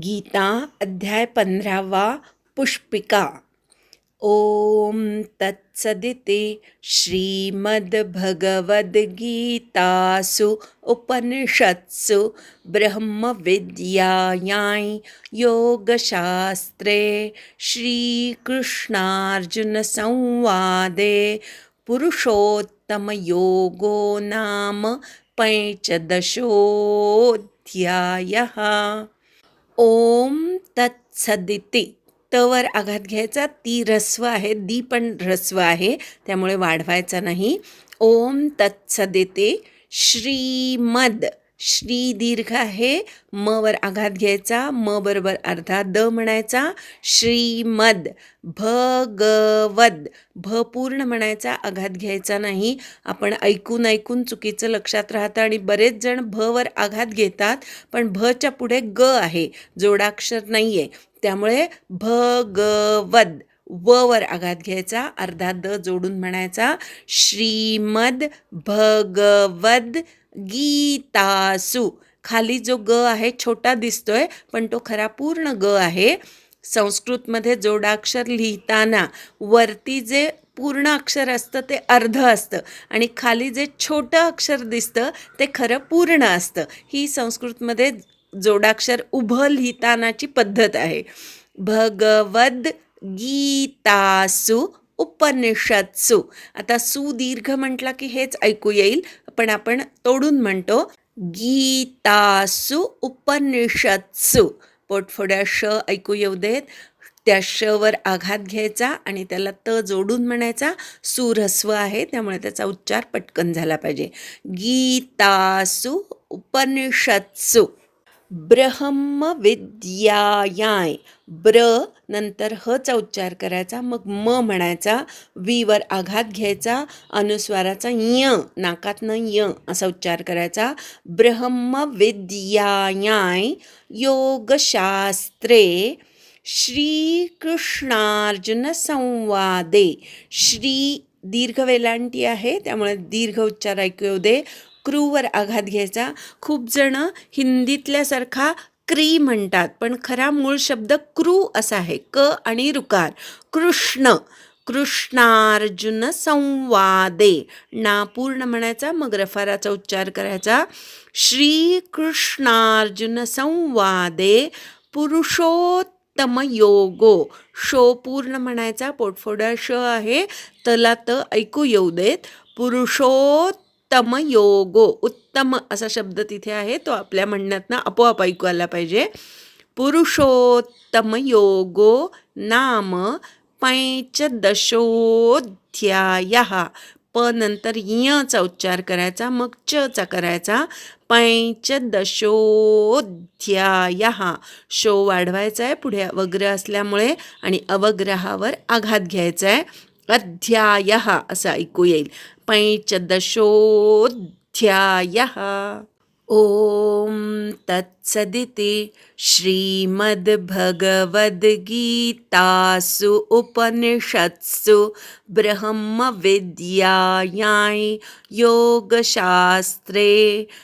गीता अध्याय 15 पुष्पिका। ओम तत्सदिति श्रीमद्भगवद्गीतासु उपनिषत्सु ब्रह्मविद्यायां योगशास्त्रे श्रीकृष्णार्जुनसंवादे पुरुषोत्तमयोगो नाम पंचदशोऽध्यायः। ओम तत्सदिति, तवर आघात घ्यायचा, ती ऱ्हस्व आहे, दी पण ऱ्हस्व आहे, त्यामुळे वाढवायचा नाही. ओम तत्सदिति श्रीमद, श्री दीर्घ आहे, म वर आघात घ्यायचा, म बरोबर अर्धा द म्हणायचा. श्रीमद भगवद, भ पूर्ण म्हणायचा, आघात घ्यायचा नाही. आपण ऐकून ऐकून चुकीचं लक्षात राहतं आणि बरेच जण भ वर आघात घेतात, पण भच्या पुढे ग आहे, जोडाक्षर नाही आहे, त्यामुळे भगवद व वर आघात घ्यायचा, अर्धा द जोडून म्हणायचा. श्रीमद भगवद गीतासु, खाली जो ग आहे छोटा दिसतोय, पण तो खरा पूर्ण ग आहे. संस्कृतमध्ये जोडाक्षर लिहिताना वरती जे पूर्ण अक्षर असतं ते अर्ध असतं आणि खाली जे छोटं अक्षर दिसतं ते खरं पूर्ण असतं. ही संस्कृतमध्ये जोडाक्षर उभं लिहितानाची पद्धत आहे. भगवद गीतासु उपनिषत्सु, आता सु दीर्घ म्हटला की हेच ऐकू येईल, पण आपण तोडून म्हणतो गीतासु उपनिषत्सु. पोटफोड्या श ऐकू येऊ देत, त्या श वर आघात घ्यायचा आणि त्याला त जोडून म्हणायचा. सु ऱ्हस्व आहे, त्यामुळे त्याचा उच्चार पटकन झाला पाहिजे. गीतासु उपनिषत्सु ब्रह्मविद्यायां, ब्र नंतर हचा उच्चार करायचा, मग म म्हणायचा, वी वर आघात घ्यायचा, अनुस्वाराचा य, नाकातनं य असा उच्चार करायचा. ब्रह्मविद्यायां योगशास्त्रे श्रीकृष्णार्जुन संवादे, श्री दीर्घ वेलांटी आहे, त्यामुळे दीर्घ उच्चार ऐकू येऊ दे. क्रूवर आघात घ्यायचा. खूप जण हिंदीतल्यासारखा क्री म्हणतात, पण खरा मूळ शब्द क्रू असा आहे, क आणि रुकार. कृष्ण, कृष्णार्जुन संवादे, ना पूर्ण म्हणायचा, मग रफाराचा उच्चार करायचा. श्री कृष्णार्जुन संवादे पुरुषोत्तम योगो, शो पूर्ण म्हणायचा, पोटफोड्या श आहे, तला त ऐकू येऊ देत. पुरुषोत्तम योगो, उत्तम असा शब्द तिथे आहे, तो आपल्या म्हणण्यातनं आपोआप ऐकू आला पाहिजे. पुरुषोत्तम योगो नाम पंचदशोऽध्यायः, प नंतर यचा उच्चार करायचा, मग चचा करायचा. पंचदशोऽध्यायः, शो वाढवायचा आहे, पुढे अवग्रह असल्यामुळे, आणि अवग्रहावर आघात घ्यायचा आहे. अध्यायः असं ऐकू येईल. पंचदशोऽध्यायः. ओम तत्सदिति श्रीमद्भगवद्गीतासु उपनिषत्सु ब्रह्मविद्यायां योगशास्त्रे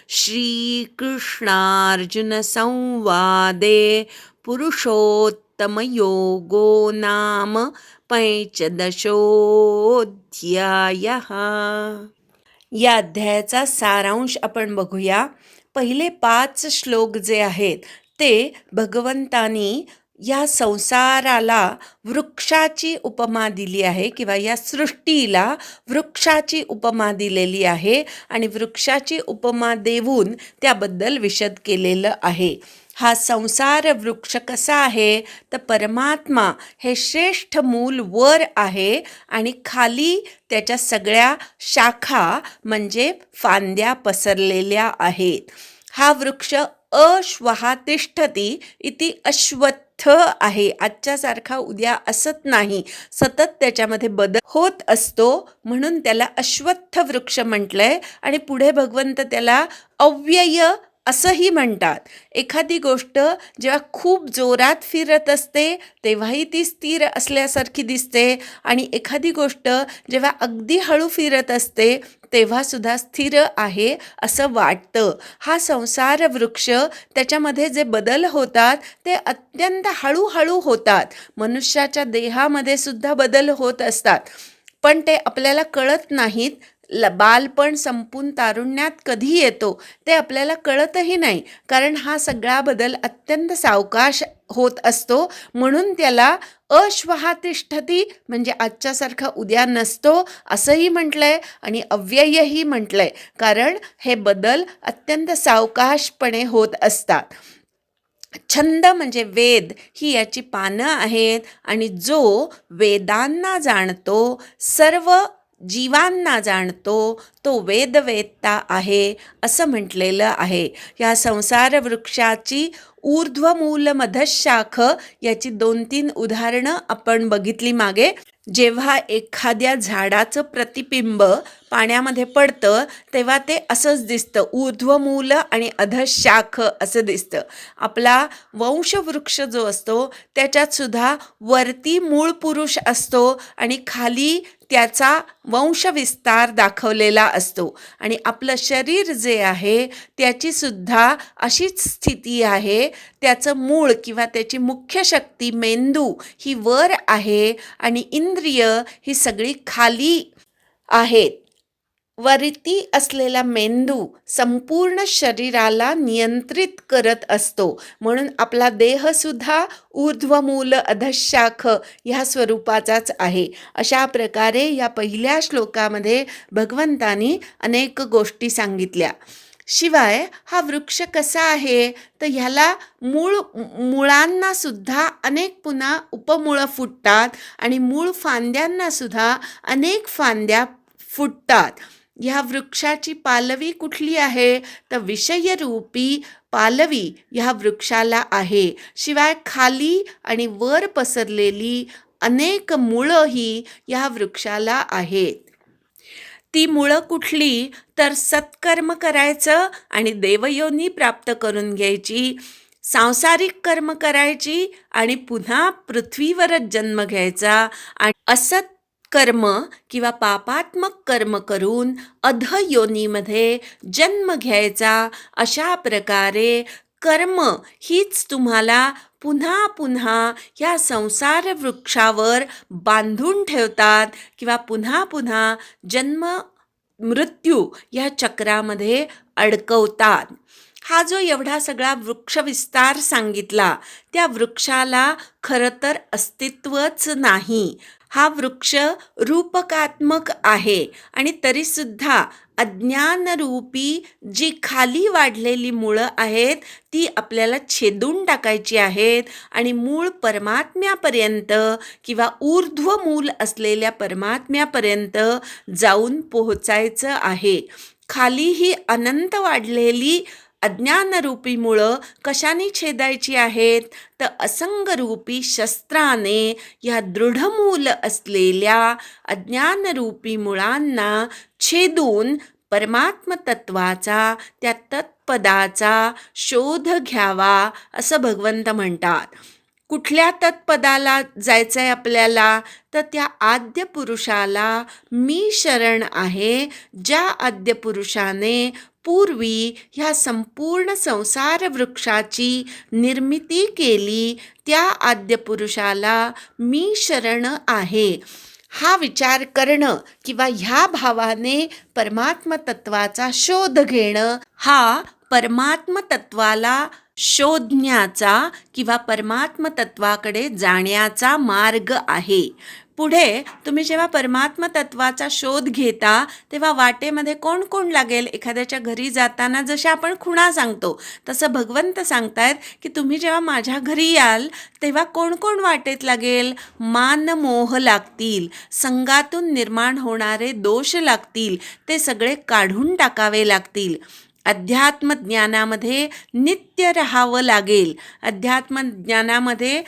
श्रीकृष्णार्जुनसंवादे पुरुषोत्तमयोगो नाम पंचदशोऽध्यायः. या अध्यायाचा सारांश आपण बघूया. पहिले 5 श्लोक जे आहेत ते भगवंतानी या संसाराला वृक्षाची उपमा दिली आहे, किंवा या सृष्टीला वृक्षाची उपमा दिलेली आहे, आणि वृक्षाची उपमा देऊन त्याबद्दल विशद केलेलं आहे. हा संसार वृक्ष कसा आहे, तर परमात्मा हे श्रेष्ठ मूल वर आहे आणि खाली त्याच्या सगळ्या शाखा म्हणजे फांद्या पसरलेल्या आहेत. हा वृक्ष अश्वहा तिष्ठती इति अश्वत्थ आहे, आजच्यासारखा उद्या असत नाही, सतत त्याच्यामध्ये बदल होत असतो, म्हणून त्याला अश्वत्थ वृक्ष म्हटलंय. आणि पुढे भगवंत त्याला अव्यय असंही म्हणतात. एखादी गोष्ट जेव्हा खूप जोरात फिरत असते तेव्हाही ती स्थिर असल्यासारखी दिसते आणि एखादी गोष्ट जेव्हा अगदी हळू फिरत असते तेव्हासुद्धा स्थिर आहे असं वाटतं. हा संसार वृक्ष, त्याच्यामध्ये जे बदल होतात ते अत्यंत हळूहळू होतात. मनुष्याच्या देहामध्ये सुद्धा बदल होत असतात, पण ते आपल्याला कळत नाहीत. बालपण संपून तारुण्यात कधी येतो ते आपल्याला कळतही नाही, कारण हा सगळा बदल अत्यंत सावकाश होत असतो. म्हणून त्याला अश्वहा तिष्ठती, म्हणजे आजच्यासारखा उद्या नसतो असंही म्हटलंय आणि अव्ययही म्हटलंय, कारण हे बदल अत्यंत सावकाशपणे होत असतात. छंद म्हणजे वेद ही याची पानं आहेत आणि जो वेदांना जाणतो, सर्व जीवांना जाणतो, तो वेदवेत्ता आहे असं म्हटलेलं आहे. या संसार वृक्षाची ऊर्ध्वमूल मधशाख याची 2-3 उदाहरणं आपण बघितली मागे. जेव्हा एखाद्या झाडाचं प्रतिबिंब पाण्यामध्ये पडतं तेव्हा ते असंच दिसतं, ऊर्ध्वमूल आणि अधशाख असं दिसतं. आपला वंशवृक्ष जो असतो त्याच्यात सुद्धा वरती मूळ पुरुष असतो आणि खाली त्याचा वंशविस्तार दाखवलेला असतो. आणि आपलं शरीर जे आहे त्याची सुद्धा अशीच स्थिती आहे. त्याचं मूळ किंवा त्याची मुख्य शक्ती मेंदू ही वर आहे आणि इंद्रिय ही सगळी खाली आहेत. वरती असलेला मेंदू संपूर्ण शरीराला नियंत्रित करत असतो. म्हणून आपला देहसुद्धा ऊर्ध्वमूल अधशाख ह्या स्वरूपाचाच आहे. अशा प्रकारे या पहिल्या श्लोकामध्ये भगवंतानी अनेक गोष्टी सांगितल्या. शिवाय हा वृक्ष कसा आहे तर ह्याला मुळांना सुद्धा अनेक पुन्हा उपमुळं फुटतात आणि मूळ फांद्यांना सुद्धा अनेक फांद्या फुटतात. ह्या वृक्षाची पालवी कुठली आहे तर विषयरूपी पालवी ह्या वृक्षाला आहे. शिवाय खाली आणि वर पसरलेली अनेक मुळंही ह्या वृक्षाला आहेत. ती मुळं कुठली तर सत्कर्म करायचं आणि देवयोनी प्राप्त करून घ्यायची, सांसारिक कर्म करायची आणि पुन्हा पृथ्वीवरच जन्म घ्यायचा आणि असत कर्म किंवा पापात्मक कर्म करून अधयोनीमध्ये जन्म घ्यायचा. अशा प्रकारे कर्म हीच तुम्हाला पुन्हा पुन्हा ह्या संसार वृक्षावर बांधून ठेवतात किंवा पुन्हा पुन्हा जन्म मृत्यू या चक्रामध्ये अडकवतात. हा जो एवढा सगळा वृक्षविस्तार सांगितला त्या वृक्षाला खरं तर अस्तित्वच नाही. हा वृक्ष रूपकात्मक आहे आणि तरीसुद्धा अज्ञानरूपी जी खाली वाढलेली मुळं आहेत ती आपल्याला छेदून टाकायची आहेत आणि मूळ परमात्म्यापर्यंत किंवा ऊर्ध्वमूल असलेल्या परमात्म्यापर्यंत जाऊन पोहोचायचं आहे. खाली ही अनंत वाढलेली अज्ञानरूपी मुळं कशाने छेदायची आहेत तर असंगरूपी शस्त्राने या दृढमूल असलेल्या अज्ञानरूपी मुळांना छेदून परमात्मतत्वाचा, त्या तत्पदाचा शोध घ्यावा असं भगवंत म्हणतात. कुठल्या तत्पदाला जायचं आहे आपल्याला तर त्या आद्य पुरुषाला मी शरण आहे. ज्या आद्य पुरुषाने पूर्वी ह्या संपूर्ण संसार वृक्षाची निर्मिती केली त्या आद्य पुरुषाला मी शरण आहे. हा विचार करणं किंवा ह्या भावाने परमात्मतत्वाचा शोध घेणं हा परमात्मतत्वाला शोधण्याचा किंवा परमात्मतत्वाकडे जाण्याचा मार्ग आहे. पुढे तुम्ही जेव्हा परमात्मतत्वाचा शोध घेता तेव्हा वाटेमध्ये कोण कोण लागेल. एखाद्याच्या घरी जाताना जशा आपण खुणा सांगतो तसं भगवंत सांगतायत की तुम्ही जेव्हा माझ्या घरी याल तेव्हा कोण कोण वाटेत लागेल. मानमोह लागतील, संगातून निर्माण होणारे दोष लागतील, ते सगळे काढून टाकावे लागतील. अध्यात्मज्ञानामध्ये नित्य राहावं लागेल. अध्यात्मज्ञानामध्ये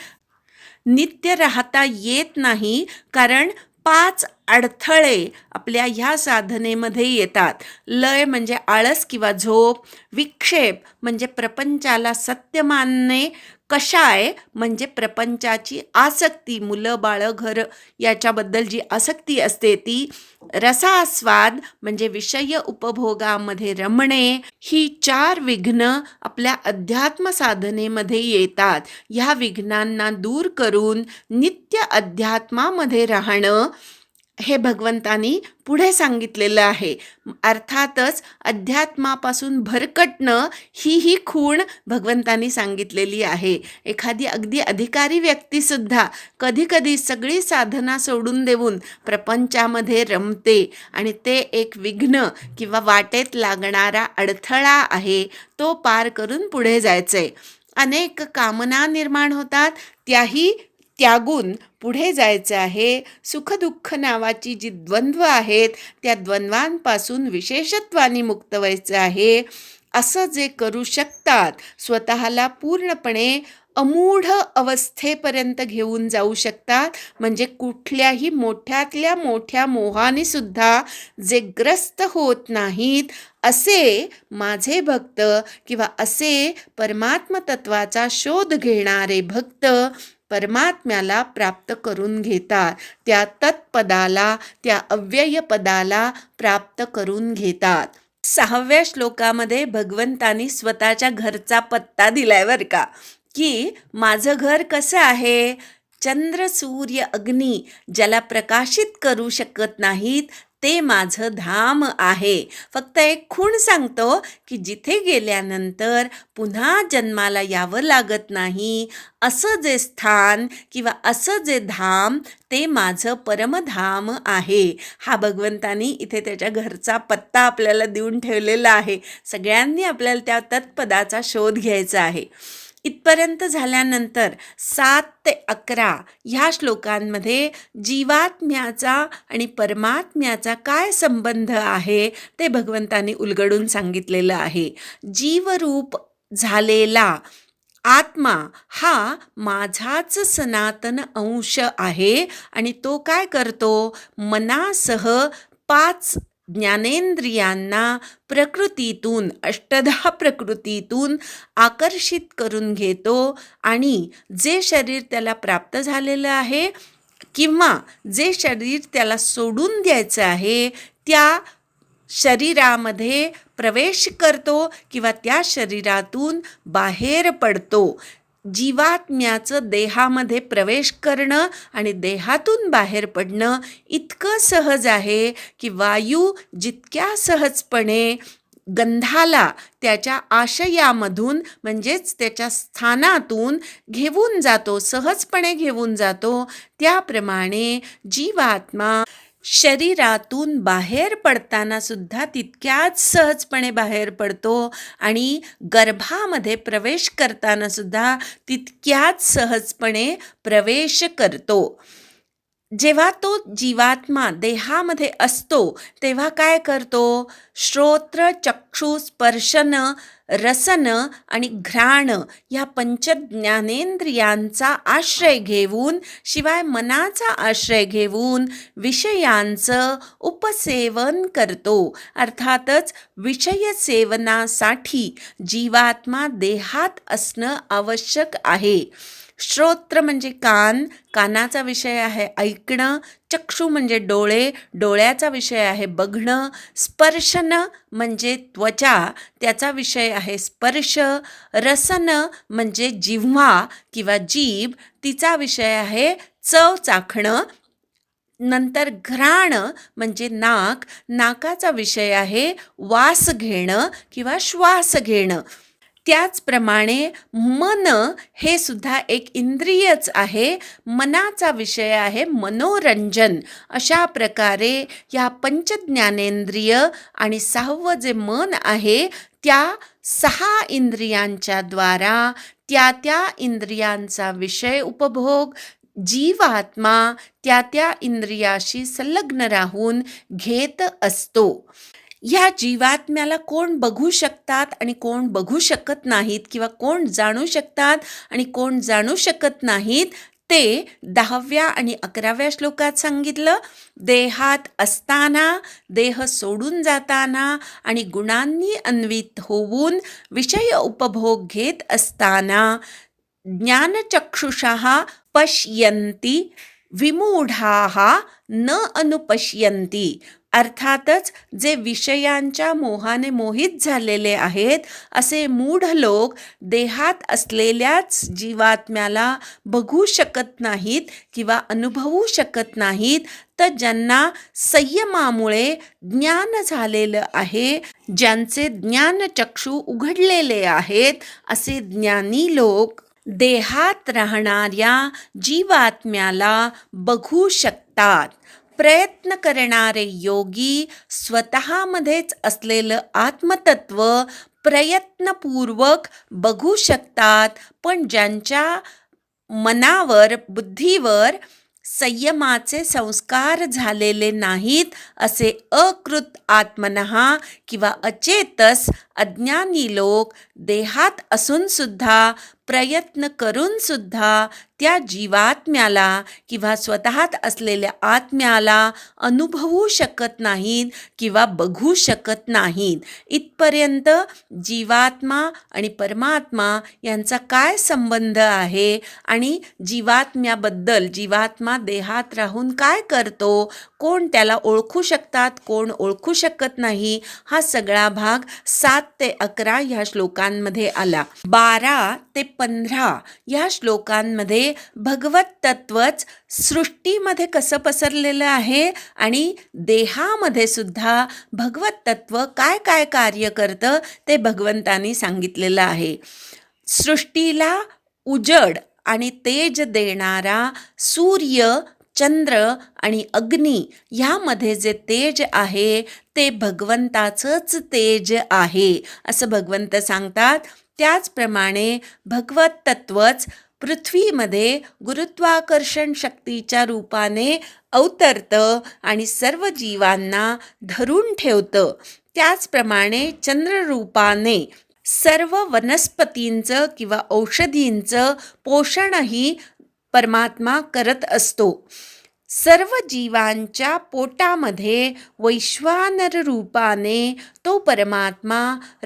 नित्य राहता येत नाही, कारण 5 अडथळे आपल्या ह्या साधनेमध्ये येतात. लय म्हणजे आळस किंवा झोप, विक्षेप म्हणजे प्रपंचाला सत्य मानणे, कषाय म्हणजे प्रपंचाची आसक्ती, मुलं बाळं घर याच्याबद्दल जी आसक्ती असते ती, रसास्वाद म्हणजे विषय उपभोगामध्ये रमणे. ही 4 विघ्न आपल्या अध्यात्म साधनेमध्ये येतात. ह्या विघ्नांना दूर करून नित्य अध्यात्मामध्ये राहणं हे भगवंतानी पुढे सांगितलेलं आहे. अर्थातच अध्यात्मापासून भरकटणं ही खूण भगवंतानी सांगितलेली आहे. एखादी अगदी अधिकारी व्यक्तीसुद्धा कधीकधी सगळी साधना सोडून देऊन प्रपंचामध्ये रमते आणि ते एक विघ्न किंवा वाटेत लागणारा अडथळा आहे, तो पार करून पुढे जायचंय. अनेक कामना निर्माण होतात, त्याही त्यागून पुढे जायचं आहे. सुखदुःख नावाची जी द्वंद्व आहेत त्या द्वंद्वांपासून विशेषत्वाने मुक्त व्हायचं आहे. असं जे करू शकतात, स्वतःला पूर्णपणे अमूढ अवस्थेपर्यंत घेऊन जाऊ शकतात, म्हणजे कुठल्याही मोठ्यातल्या मोठ्या मोहाने सुद्धा जे ग्रस्त होत नाहीत, असे माझे भक्त किंवा असे परमात्म तत्वाचा शोध घेणारे भक्त परमात्म्याला प्राप्त करून घेतात. त्या तत्पदाला, त्या अव्यय पदाला प्राप्त करून घेतात. 6व्या श्लोकामध्ये भगवंतानी स्वतःच्या घरचा पत्ता दिलाय बरं का, की माझं घर कसं आहे, चंद्र सूर्य अग्नी ज्याला प्रकाशित करू शकत नाहीत ते माझं धाम आहे. फक्त एक खूण सांगतो की जिथे गेल्यानंतर पुन्हा जन्माला यावं लागत नाही, असं जे स्थान किंवा असं जे धाम ते माझं परमधाम आहे. हा भगवंतानी इथे त्याच्या घरचा पत्ता आपल्याला देऊन ठेवलेला आहे. सगळ्यांनी आपल्याला त्या तत्पदाचा शोध घ्यायचा आहे. इथपर्यंत झाल्यानंतर 7 ते 11 ह्या श्लोकांमध्ये जीवात्म्याचा आणि परमात्म्याचा काय संबंध आहे ते भगवंतानी उलगडून सांगितलेलं आहे. जीवरूप झालेला आत्मा हा माझाच सनातन अंश आहे आणि तो काय करतो, मनासह 5 ज्ञानेंद्रियांना प्रकृतीतून, 8 प्रकृतीतून आकर्षित करून घेतो आणि जे शरीर त्याला प्राप्त झालेलं आहे किंवा जे शरीर त्याला सोडून द्यायचं आहे त्या शरीरामध्ये प्रवेश करतो किंवा त्या शरीरातून बाहेर पडतो. जीवात्म्याचं देहामध्ये प्रवेश करणं आणि देहातून बाहेर पडणं इतकं सहज आहे की वायू जितक्या सहजपणे गंधाला त्याच्या आशयामधून म्हणजेच त्याच्या स्थानातून घेऊन जातो, सहजपणे घेऊन जातो, त्याप्रमाणे जीवात्मा शरीरातून बाहेर पडताना सुद्धा तितक्याच सहजपणे बाहेर पडतो आणि गर्भामध्ये प्रवेश करताना सुद्धा तितक्याच सहजपणे प्रवेश करतो. जेव्हा तो जीवात्मा देहामध्ये असतो तेव्हा काय करतो, श्रोत्र चक्षु स्पर्शन रसन आणि घ्राण या पंचज्ञानेंद्रियांचा आश्रय घेऊन, शिवाय मनाचा आश्रय घेऊन विषयांचं उपसेवन करतो. अर्थातच विषय सेवनासाठी जीवात्मा देहात असणं आवश्यक आहे. श्रोत्र म्हणजे कान, कानाचा विषय आहे ऐकणं. चक्षु म्हणजे डोळे, डोळ्याचा विषय आहे बघणं. स्पर्शन म्हणजे त्वचा, त्याचा विषय आहे स्पर्श. रसन म्हणजे जिव्हा किंवा जीभ, तिचा विषय आहे चव चाखणं. नंतर घ्राण म्हणजे नाक, नाकाचा विषय आहे वास घेणं किंवा श्वास घेणं. त्याचप्रमाणे मन हे सुद्धा एक इंद्रियच आहे, मनाचा विषय आहे मनोरंजन. अशा प्रकारे या पंचज्ञानेंद्रिय आणि 6वं जे मन आहे त्या 6 इंद्रियांच्या द्वारा त्या इंद्रियांचा विषय उपभोग जीवात्मा त्या इंद्रियाशी संलग्न राहून घेत असतो. ह्या जीवात्म्याला कोण बघू शकतात आणि कोण बघू शकत नाहीत किंवा कोण जाणू शकतात आणि कोण जाणू शकत नाहीत ते 10व्या आणि 11व्या श्लोकात सांगितलं. देहात असताना, देह सोडून जाताना आणि गुणांनी अन्वित होऊन विषय उपभोग घेत असताना ज्ञानचक्षुषः पश्यन्ति विमूढाः न अनुपश्यन्ति. अर्थातच जे विषयांच्या मोहाने मोहित झालेले आहेत असे मूढ लोक देहात असलेल्याच जीवात्म्याला बघू शकत नाहीत किंवा अनुभवू शकत नाहीत. तर ज्यांना संयमामुळे ज्ञान झालेलं आहे, ज्यांचे ज्ञानचक्षु उघडलेले आहेत, असे ज्ञानी लोक देहात राहणाऱ्या जीवात्म्याला बघू शकतात. प्रयत्न करणारे योगी स्वतःमध्येच असलेलं आत्मतत्व प्रयत्नपूर्वक बघू शकतात. पण ज्यांच्या मनावर, बुद्धीवर संयमाचे संस्कार झालेले नाहीत असे अकृत आत्मनः किंवा अचेतस अज्ञानी लोक देहात असून सुद्धा, प्रयत्न करून सुद्धा त्या जीवात्म्याला किंवा स्वतःत असलेल्या आत्म्याला अनुभवू शकत नाहीत किंवा बघू शकत नाहीत. इथपर्यंत जीवात्मा आणि परमात्मा यांचा काय संबंध आहे आणि जीवात्म्याबद्दल, जीवात्मा देहात राहून काय करतो, कोण त्याला ओळखू शकतात, कोण ओळखू शकत नाही, हा सगळा भाग 7 ते 11 ह्या श्लोकांमध्ये आला. 12 ते 15 ह्या श्लोकांमध्ये भगवत तत्वच सृष्टीमध्ये कसं पसरलेलं आहे आणि देहामध्ये सुद्धा भगवत तत्व काय काय कार्य करतं ते भगवंतांनी सांगितलेलं आहे. सृष्टीला उजड आणि तेज देणारा सूर्य, चंद्र आणि अग्नी ह्यामध्ये जे तेज आहे ते भगवंताचंच तेज आहे असं भगवंत सांगतात. त्याचप्रमाणे भगवत तत्वच पृथ्वीमध्ये गुरुत्वाकर्षण शक्तीच्या रूपाने अवतरतं आणि सर्व जीवांना धरून ठेवतं. त्याचप्रमाणे चंद्ररूपाने सर्व वनस्पतींचं किंवा औषधींचं पोषणही परमात्मा करत असतो. सर्व जीवांच्या पोटामध्ये वैश्वानर रूपाने तो परमात्मा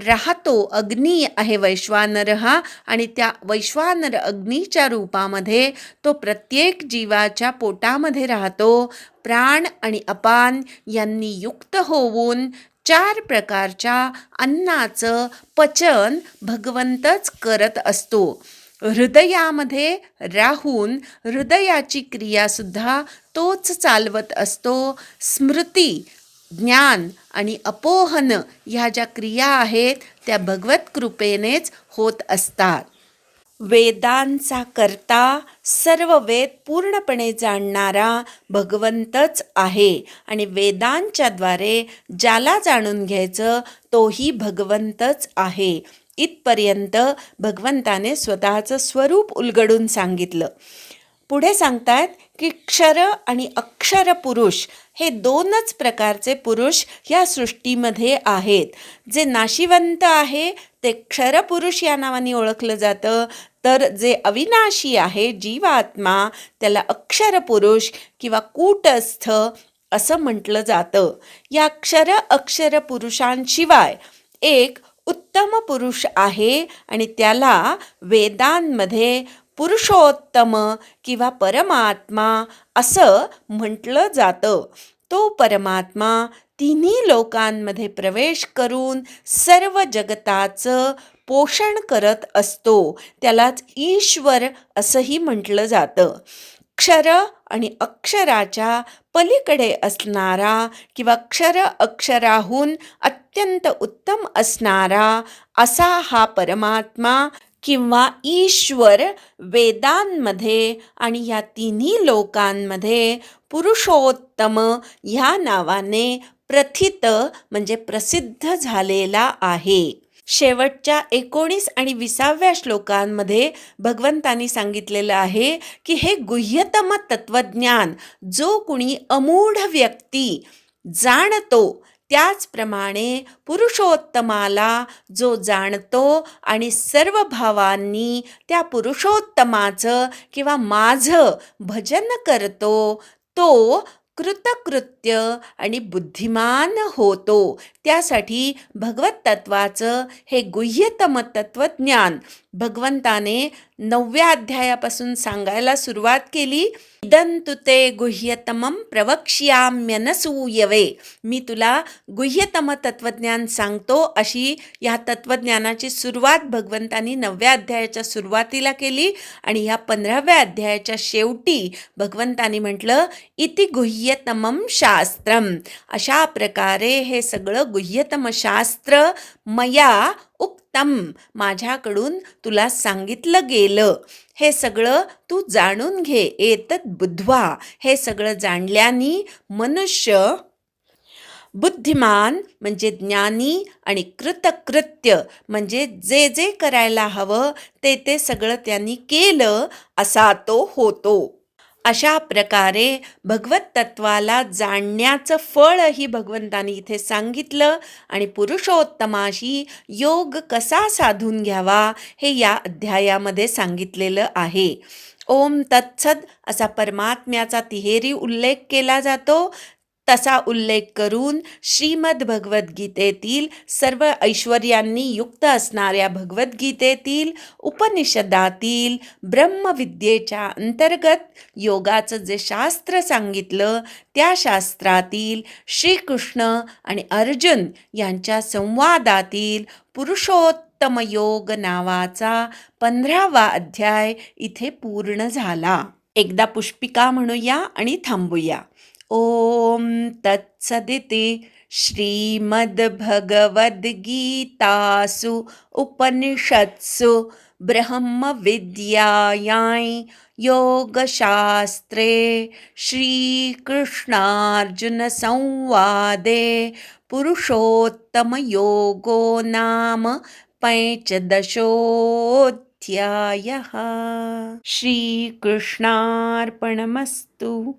राहतो. अग्नी आहे वैश्वानर हा, आणि त्या वैश्वानर अग्नीच्या रूपामध्ये तो प्रत्येक जीवाच्या पोटामध्ये राहतो. प्राण आणि अपान यांनी युक्त होऊन 4 प्रकारच्या अन्नाचं पचन भगवंतच करत असतो. हृदयामध्ये राहून हृदयाची क्रियासुद्धा तोच चालवत असतो. स्मृती, ज्ञान आणि अपोहन ह्या ज्या क्रिया आहेत त्या भगवत कृपेनेच होत असतात. वेदांचा कर्ता, सर्व वेद पूर्णपणे जाणणारा भगवंतच आहे आणि वेदांच्याद्वारे ज्याला जाणून घ्यायचं तोही भगवंतच आहे. इथपर्यंत भगवंताने स्वतःचं स्वरूप उलगडून सांगितलं. पुढे सांगतात की क्षर आणि अक्षर पुरुष हे 2च प्रकारचे पुरुष या सृष्टीमध्ये आहेत. जे नाशिवंत आहे ते क्षरपुरुष या नावाने ओळखलं जातं, तर जे अविनाशी आहे जीवात्मा त्याला अक्षर पुरुष किंवा कूटस्थ असं म्हटलं जातं. या क्षर अक्षर पुरुषांशिवाय एक उत्तम पुरुष आहे आणि त्याला वेदांमध्ये पुरुषोत्तम किंवा परमात्मा असं म्हटलं जातं. तो परमात्मा तिन्ही लोकांमध्ये प्रवेश करून सर्व जगताचं पोषण करत असतो. त्यालाच ईश्वर असंही म्हटलं जातं. क्षर आणि अक्षराच्या पलीकडे असणारा किंवा क्षर अक्षराहून अत्यंत उत्तम असणारा असा हा परमात्मा किंवा ईश्वर वेदांमध्ये आणि या तिन्ही लोकांमध्ये पुरुषोत्तम ह्या नावाने प्रथित म्हणजे प्रसिद्ध झालेला आहे. शेवटच्या 19 आणि 20व्या श्लोकांमध्ये भगवंतांनी सांगितलेलं आहे की हे गुह्यतम तत्वज्ञान जो कुणी अमूढ व्यक्ती जाणतो त्याचप्रमाणे पुरुषोत्तमाला जो जाणतो आणि सर्व भावांनी त्या पुरुषोत्तमाचं किंवा माझं भजन करतो, तो कृतकृत्य आणि बुद्धिमान होतो. त्यासाठी भगवत तत्वाचं हे गुह्यतम तत्वज्ञान भगवंताने 9व्या अध्यायापासून सांगायला सुरुवात केली. इदं ते गुह्यतमं प्रवक्ष्याम्यनसूयवे. मी तुला गुह्यतम तत्वज्ञान सांगतो, अशी या तत्वज्ञानाची सुरुवात भगवंतांनी 9व्या अध्यायाच्या सुरुवातीला केली. आणि ह्या 15व्या अध्यायाच्या शेवटी भगवंतांनी म्हटलं, इति गुह्यतमं शास्त्रम. अशा प्रकारे हे सगळं गुह्यतम शास्त्र मया उक्तम, माझ्याकडून तुला सांगितलं गेलं. हे सगळं तू जाणून घे. एतत् बुद्ध्वा, हे सगळं जाणल्यानी मनुष्य बुद्धिमान म्हणजे ज्ञानी आणि कृतकृत्य म्हणजे जे जे करायला हवं ते सगळं त्यांनी केलं असा तो होतो. अशा प्रकारे भगवत तत्वाला जाणण्याचं फळही भगवंतानी इथे सांगितलं आणि पुरुषोत्तमाशी योग कसा साधून घ्यावा हे या अध्यायामध्ये सांगितलेलं आहे. ओम तत्सद असा परमात्म्याचा तिहेरी उल्लेख केला जातो. तसा उल्लेख करून श्रीमद भगवद्गीतेतील सर्व ऐश्वर्यांनी युक्त असणाऱ्या भगवद्गीतेतील उपनिषदातील ब्रह्मविद्येच्या अंतर्गत योगाचं जे शास्त्र सांगितलं, त्या शास्त्रातील श्रीकृष्ण आणि अर्जुन यांच्या संवादातील पुरुषोत्तम योग नावाचा 15वा अध्याय इथे पूर्ण झाला. एकदा पुष्पिका म्हणूया आणि थांबूया. ओम तत्सदिति श्रीमद्भगवद्गीतासु उपनिषत्सु ब्रह्मविद्यायां योगशास्त्रे श्रीकृष्णार्जुनसंवादे पुरुषोत्तमयोगो नाम 15 श्रीकृष्णार्पणमस्तु.